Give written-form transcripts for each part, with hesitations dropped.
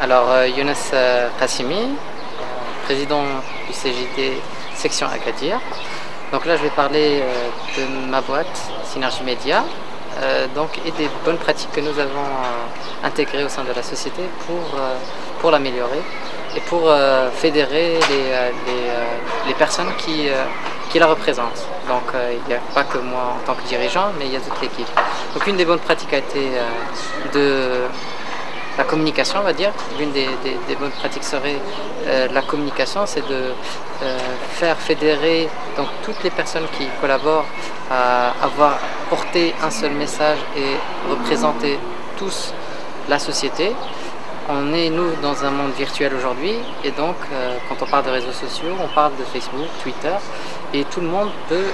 Younes Qassimi, président du CJD section Agadir. Donc là, je vais parler de ma boîte Synergie Média et des bonnes pratiques que nous avons intégrées au sein de la société pour l'améliorer et pour fédérer les personnes qui la représentent. Donc il n'y a pas que moi en tant que dirigeant, mais il y a toute l'équipe. Donc une des bonnes pratiques a été de la communication, on va dire. L'une des bonnes pratiques serait la communication, c'est de faire fédérer donc toutes les personnes qui collaborent à avoir porté un seul message et représenter tous la société. On est, nous, dans un monde virtuel aujourd'hui, et donc quand on parle de réseaux sociaux, on parle de Facebook, Twitter, et tout le monde peut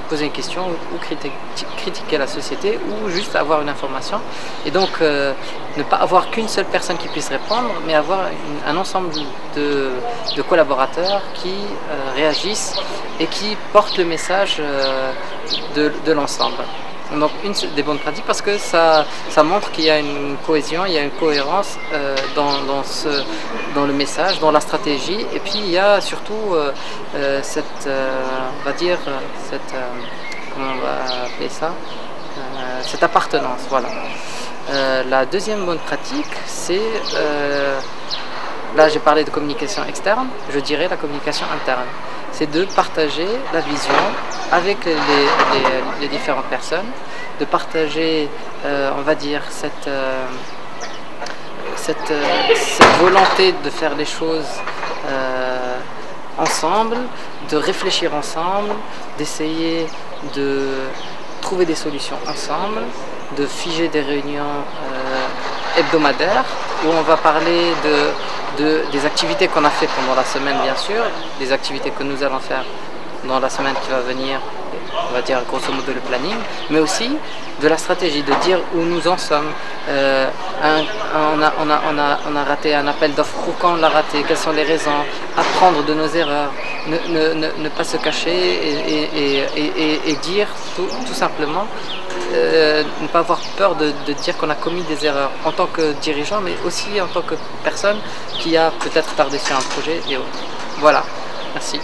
poser une question ou critiquer la société ou juste avoir une information. Et donc ne pas avoir qu'une seule personne qui puisse répondre, mais avoir un ensemble de collaborateurs qui réagissent et qui portent le message de l'ensemble. Donc une des bonnes pratiques parce que ça montre qu'il y a une cohésion, il y a une cohérence dans le message, dans la stratégie, et puis il y a surtout comment on va appeler ça, cette appartenance, voilà. La deuxième bonne pratique, c'est là j'ai parlé de communication externe, je dirais la communication interne. C'est de partager la vision avec les différentes personnes, de partager, on va dire, cette volonté de faire les choses ensemble, de réfléchir ensemble, d'essayer de trouver des solutions ensemble, de figer des réunions hebdomadaires où on va parler des activités qu'on a fait pendant la semaine, bien sûr, des activités que nous allons faire dans la semaine qui va venir, on va dire grosso modo le planning, mais aussi de la stratégie, de dire où nous en sommes. On a raté un appel d'offres, pourquoi on l'a raté, quelles sont les raisons, apprendre de nos erreurs, ne pas se cacher et dire tout simplement, ne pas avoir peur de dire qu'on a commis des erreurs en tant que dirigeant, mais aussi en tant que personne qui a peut-être tardé sur un projet et autres. Voilà, merci.